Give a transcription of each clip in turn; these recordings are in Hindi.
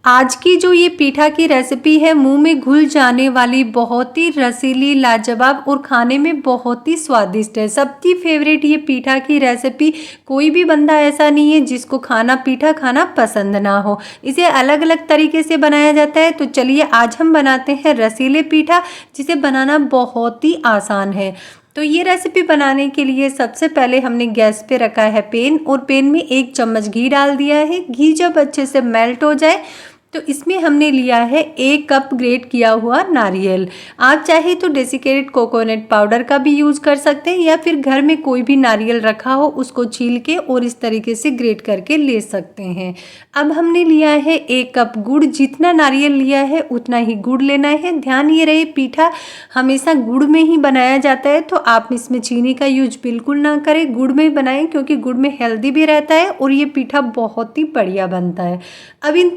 आज की जो ये पीठा की रेसिपी है मुंह में घुल जाने वाली, बहुत ही रसीली, लाजवाब और खाने में बहुत ही स्वादिष्ट है। सबकी फेवरेट ये पीठा की रेसिपी, कोई भी बंदा ऐसा नहीं है जिसको पीठा खाना पसंद ना हो। इसे अलग अलग तरीके से बनाया जाता है। तो चलिए आज हम बनाते हैं रसीले पीठा, जिसे बनाना बहुत ही आसान है। तो ये रेसिपी बनाने के लिए सबसे पहले हमने गैस पे रखा है पैन, और पैन में 1 चम्मच घी डाल दिया है। घी जब अच्छे से मेल्ट हो जाए तो इसमें हमने लिया है 1 कप ग्रेट किया हुआ नारियल। आप चाहे तो डेसिकेटेड कोकोनट पाउडर का भी यूज़ कर सकते हैं, या फिर घर में कोई भी नारियल रखा हो उसको छील के और इस तरीके से ग्रेट करके ले सकते हैं। अब हमने लिया है 1 कप गुड़। जितना नारियल लिया है उतना ही गुड़ लेना है। ध्यान ये रहे, पीठा हमेशा गुड़ में ही बनाया जाता है, तो आप इसमें चीनी का यूज बिल्कुल ना करें, गुड़ में ही बनाएं, क्योंकि गुड़ में हेल्दी भी रहता है और ये पीठा बहुत ही बढ़िया बनता है। अब इन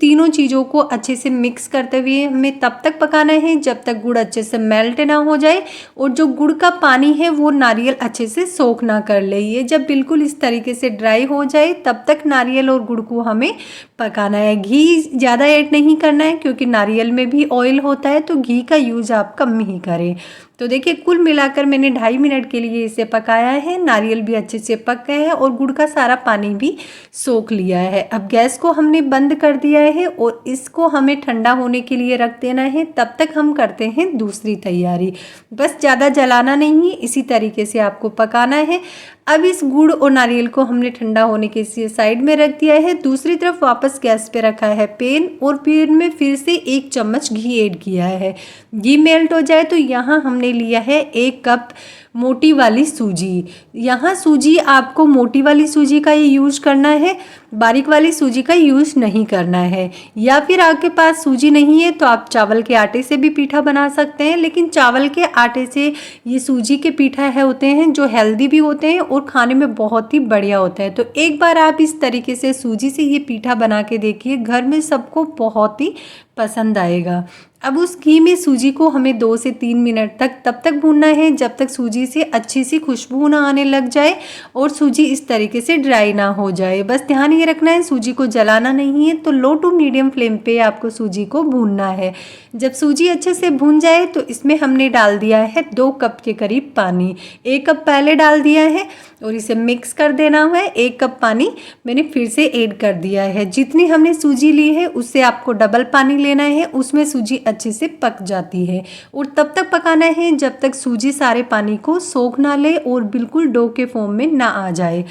तीनों चीज़ों को अच्छे से मिक्स करते हुए हमें तब तक पकाना है जब तक गुड़ अच्छे से मेल्ट ना हो जाए और जो गुड़ का पानी है वो नारियल अच्छे से सोख ना कर ले। ये जब बिल्कुल इस तरीके से ड्राई हो जाए तब तक नारियल और गुड़ को हमें पकाना है। घी ज़्यादा ऐड नहीं करना है, क्योंकि नारियल में भी ऑयल होता है, तो घी का यूज आप कम ही करें। तो देखिए, कुल मिलाकर मैंने 2.5 मिनट के लिए इसे पकाया है। नारियल भी अच्छे से पक गया है और गुड़ का सारा पानी भी सोख लिया है। अब गैस को हमने बंद कर दिया है और इसको हमें ठंडा होने के लिए रख देना है। तब तक हम करते हैं दूसरी तैयारी। बस ज़्यादा जलाना नहीं है, इसी तरीके से आपको पकाना है। अब इस गुड़ और नारियल को हमने ठंडा होने के साइड में रख दिया है। दूसरी तरफ वापस गैस पे रखा है पैन, और पैन में फिर से 1 चम्मच घी ऐड किया है। घी मेल्ट हो जाए तो यहाँ हमने लिया है 1 कप मोटी वाली सूजी। यहाँ सूजी आपको मोटी वाली सूजी का ही यूज करना है, बारीक वाली सूजी का यूज नहीं करना है। या फिर आपके पास सूजी नहीं है तो आप चावल के आटे से भी पीठा बना सकते हैं, लेकिन चावल के आटे से ये सूजी के पीठा होते हैं जो हेल्दी भी होते हैं और खाने में बहुत ही बढ़िया होता है। तो एक बार आप इस तरीके से सूजी से ये पीठा बना के देखिए, घर में सबको बहुत ही पसंद आएगा। अब उस घी में सूजी को हमें 2 से 3 मिनट तक तब तक भूनना है जब तक सूजी से अच्छी सी खुशबू ना आने लग जाए और सूजी इस तरीके से ड्राई ना हो जाए। बस ध्यान ये रखना है, सूजी को जलाना नहीं है। तो लो टू मीडियम फ्लेम पे आपको सूजी को भूनना है। जब सूजी अच्छे से भून जाए तो इसमें हमने डाल दिया है 2 कप के करीब पानी। 1 कप पहले डाल दिया है और इसे मिक्स कर देना हुआ है। 1 कप पानी मैंने फिर से ऐड कर दिया है। जितनी हमने सूजी ली है उससे आपको डबल पानी लेना है, उसमें सूजी अच्छे से पक जाती है। और तब तक पकाना है जब तक सूजी सारे पानी को सोख ना ले और बिल्कुल डो के फॉर्म में ना आ जाए।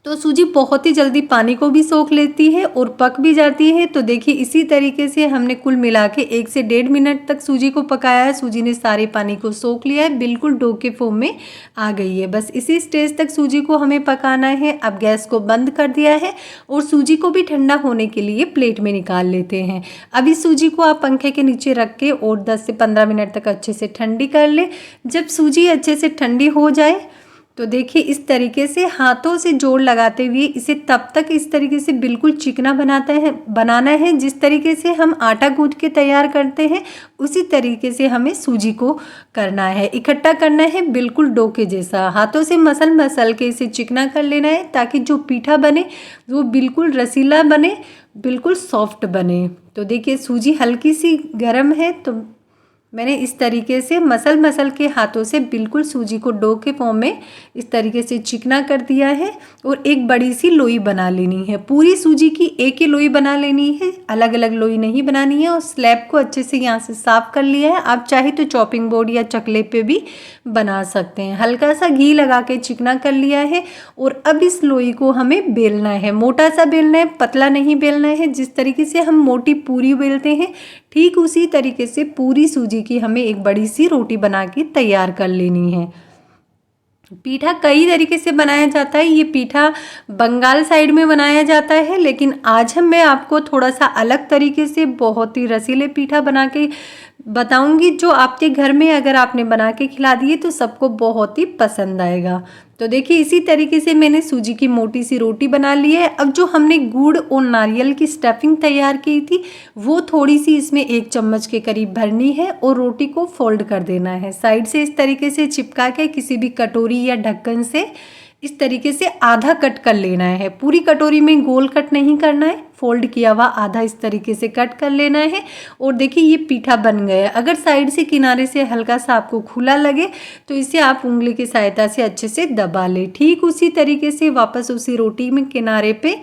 तो सूजी बहुत ही जल्दी पानी को भी सोख लेती है और पक भी जाती है। तो देखिए, इसी तरीके से हमने कुल मिला के 1 से 1.5 मिनट तक सूजी को पकाया है। सूजी ने सारे पानी को सोख लिया है, बिल्कुल डो के फॉर्म में आ गई है। बस इसी स्टेज तक सूजी को हमें पकाना है। अब गैस को बंद कर दिया है और सूजी को भी ठंडा होने के लिए प्लेट में निकाल लेते हैं। अब इस सूजी को आप पंखे के नीचे रख के और 10 से 15 मिनट तक अच्छे से ठंडी कर ले। जब सूजी अच्छे से ठंडी हो जाए तो देखिए, इस तरीके से हाथों से जोड़ लगाते हुए इसे तब तक इस तरीके से बिल्कुल चिकना बनाना है जिस तरीके से हम आटा गूंथ के तैयार करते हैं, उसी तरीके से हमें सूजी को करना है, इकट्ठा करना है, बिल्कुल डो के जैसा। हाथों से मसल के इसे चिकना कर लेना है ताकि जो पीठा बने वो बिल्कुल रसीला बने, बिल्कुल सॉफ्ट बने। तो देखिए, सूजी हल्की सी गर्म है तो मैंने इस तरीके से मसल के हाथों से बिल्कुल सूजी को डो के फॉर्म में इस तरीके से चिकना कर दिया है और एक बड़ी सी लोई बना लेनी है। पूरी सूजी की एक ही लोई बना लेनी है, अलग अलग लोई नहीं बनानी है। और स्लैब को अच्छे से यहाँ से साफ कर लिया है। आप चाहे तो चॉपिंग बोर्ड या चकले पे भी बना सकते हैं। हल्का सा घी लगा के चिकना कर लिया है और अब इस लोई को हमें बेलना है। मोटा सा बेलना है, पतला नहीं बेलना है। जिस तरीके से हम मोटी पूरी बेलते हैं ठीक उसी तरीके से पूरी सूजी की हमें एक बड़ी सी रोटी बना के तैयार कर लेनी है। पीठा कई तरीके से बनाया जाता है। ये पीठा बंगाल साइड में बनाया जाता है, लेकिन आज मैं आपको थोड़ा सा अलग तरीके से बहुत ही रसीले पीठा बना के बताऊंगी, जो आपके घर में अगर आपने बना के खिला दिए तो सबको बहुत ही पसंद आएगा। तो देखिए, इसी तरीके से मैंने सूजी की मोटी सी रोटी बना ली है। अब जो हमने गुड़ और नारियल की स्टफिंग तैयार की थी वो थोड़ी सी इसमें 1 चम्मच के करीब भरनी है और रोटी को फोल्ड कर देना है। साइड से इस तरीके से चिपका के किसी भी कटोरी या ढक्कन से इस तरीके से आधा कट कर लेना है, पूरी कटोरी में गोल कट नहीं करना है, फोल्ड किया हुआ आधा इस तरीके से कट कर लेना है। और देखिए ये पीठा बन गया है। अगर साइड से किनारे से हल्का सा आपको खुला लगे तो इसे आप उंगली की सहायता से अच्छे से दबा लें। ठीक उसी तरीके से वापस उसी रोटी में किनारे पे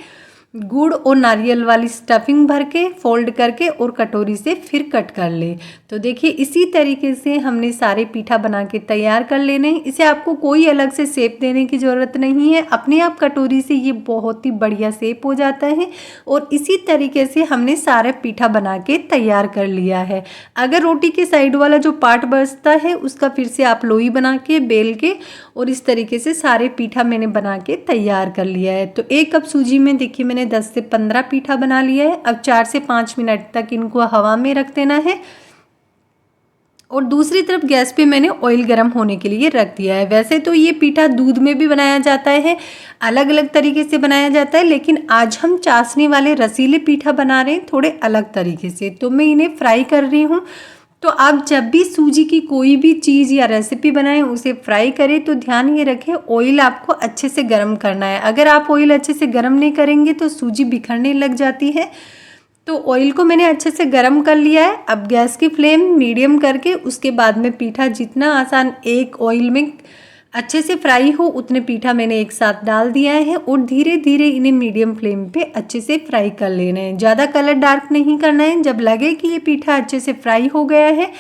गुड़ और नारियल वाली स्टफिंग भर के फोल्ड करके और कटोरी से फिर कट कर ले। तो देखिए इसी तरीके से हमने सारे पीठा बना के तैयार कर लेने हैं। इसे आपको कोई अलग से शेप देने की ज़रूरत नहीं है, अपने आप कटोरी से ये बहुत ही बढ़िया शेप हो जाता है। और इसी तरीके से हमने सारे पीठा बना के तैयार कर लिया है। अगर रोटी के साइड वाला जो पार्ट बचता है उसका फिर से आप लोई बना के बेल के और इस तरीके से सारे पीठा मैंने बना के तैयार कर लिया है। तो 1 कप सूजी में देखिए मैंने 10 से 15 पीठा बना लिया है। अब 4 से 5 मिनट तक इनको हवा में रख देना है और दूसरी तरफ गैस पे मैंने ऑयल गर्म होने के लिए रख दिया है। वैसे तो ये पीठा दूध में भी बनाया जाता है, अलग अलग तरीके से बनाया जाता है, लेकिन आज हम चाशनी वाले रसीले पीठा बना रहे हैं थोड़े अलग तरीके से। तो मैं इन्हें फ्राई कर रही हूँ। तो आप जब भी सूजी की कोई भी चीज़ या रेसिपी बनाएं उसे फ्राई करें तो ध्यान ये रखें ऑयल आपको अच्छे से गर्म करना है। अगर आप ऑयल अच्छे से गर्म नहीं करेंगे तो सूजी बिखरने लग जाती है। तो ऑयल को मैंने अच्छे से गर्म कर लिया है। अब गैस की फ्लेम मीडियम करके उसके बाद में पीठा जितना आसान एक ऑयल में अच्छे से फ्राई हो उतने पीठा मैंने एक साथ डाल दिया है और धीरे धीरे इन्हें मीडियम फ्लेम पे अच्छे से फ्राई कर लेना है। ज़्यादा कलर डार्क नहीं करना है। जब लगे कि ये पीठा अच्छे से फ्राई हो गया है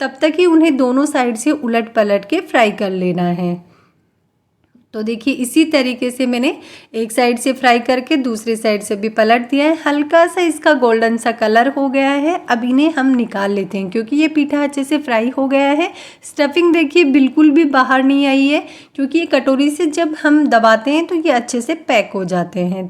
तब तक ही उन्हें दोनों साइड से उलट पलट के फ्राई कर लेना है। तो देखिए इसी तरीके से मैंने एक साइड से फ्राई करके दूसरी साइड से भी पलट दिया है। हल्का सा इसका गोल्डन सा कलर हो गया है। अब इन्हें हम निकाल लेते हैं क्योंकि ये पीठा अच्छे से फ्राई हो गया है। स्टफिंग देखिए बिल्कुल भी बाहर नहीं आई है क्योंकि ये कटोरी से जब हम दबाते हैं तो ये अच्छे से पैक हो जाते हैं।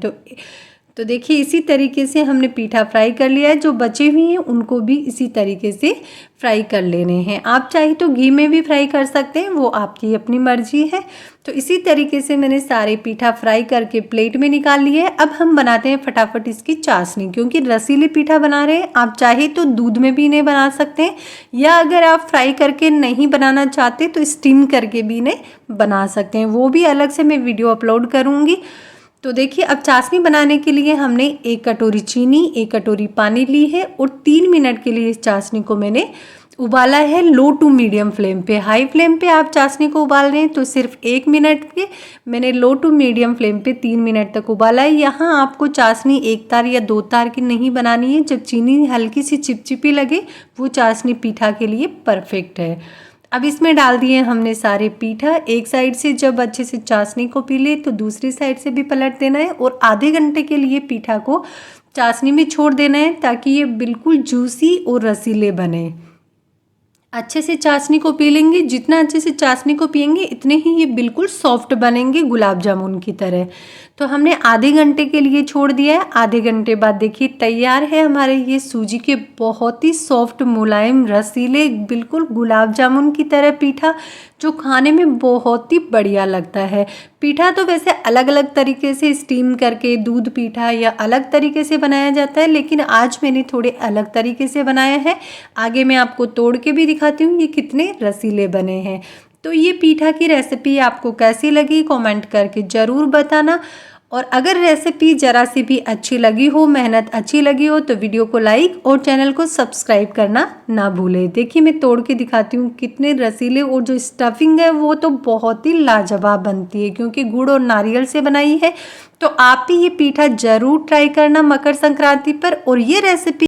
तो देखिए इसी तरीके से हमने पीठा फ्राई कर लिया है। जो बचे हुए हैं उनको भी इसी तरीके से फ्राई कर लेने हैं। आप चाहे तो घी में भी फ्राई कर सकते हैं, वो आपकी अपनी मर्जी है। तो इसी तरीके से मैंने सारे पीठा फ्राई करके प्लेट में निकाल लिए है। अब हम बनाते हैं फटाफट इसकी चाशनी, क्योंकि रसीले पीठा बना रहे हैं। आप चाहे तो दूध में भी इन्हें बना सकते हैं या अगर आप फ्राई करके नहीं बनाना चाहते तो स्टीम करके भी इन्हें बना सकते हैं, वो भी अलग से मैं वीडियो अपलोड करूँगी। तो देखिए अब चाशनी बनाने के लिए हमने 1 कटोरी चीनी 1 कटोरी पानी ली है और 3 मिनट के लिए इस चाशनी को मैंने उबाला है लो टू मीडियम फ्लेम पे। हाई फ्लेम पे आप चाशनी को उबाल रहे हैं तो सिर्फ 1 मिनट के मैंने लो टू मीडियम फ्लेम पे 3 मिनट तक उबाला है। यहाँ आपको चाशनी 1 तार या 2 तार की नहीं बनानी है। जब चीनी हल्की सी चिपचिपी लगे वो चाशनी पीठा के लिए परफेक्ट है। अब इसमें डाल दिए हमने सारे पीठा। एक साइड से जब अच्छे से चाशनी को पी ले तो दूसरी साइड से भी पलट देना है और आधे घंटे के लिए पीठा को चाशनी में छोड़ देना है ताकि ये बिल्कुल जूसी और रसीले बने। अच्छे से चाशनी को पी लेंगे, जितना अच्छे से चाशनी को पिएंगे इतने ही ये बिल्कुल सॉफ्ट बनेंगे गुलाब जामुन की तरह। तो हमने आधे घंटे के लिए छोड़ दिया है। आधे घंटे बाद देखिए तैयार है हमारे ये सूजी के बहुत ही सॉफ्ट मुलायम रसीले बिल्कुल गुलाब जामुन की तरह पीठा, जो खाने में बहुत ही बढ़िया लगता है। पीठा तो वैसे अलग अलग तरीके से स्टीम करके दूध पीठा या अलग तरीके से बनाया जाता है, लेकिन आज मैंने थोड़े अलग तरीके से बनाया है। आगे मैं आपको तोड़ के भी दिखाती हूँ ये कितने रसीले बने हैं। तो ये पीठा की रेसिपी आपको कैसी लगी कमेंट करके ज़रूर बताना। और अगर रेसिपी ज़रा सी भी अच्छी लगी हो, मेहनत अच्छी लगी हो तो वीडियो को लाइक और चैनल को सब्सक्राइब करना ना भूलें। देखिए मैं तोड़ के दिखाती हूँ कितने रसीले, और जो स्टफिंग है वो तो बहुत ही लाजवाब बनती है क्योंकि गुड़ और नारियल से बनाई है। तो आप भी ये पीठा ज़रूर ट्राई करना मकर संक्रांति पर। और ये रेसिपी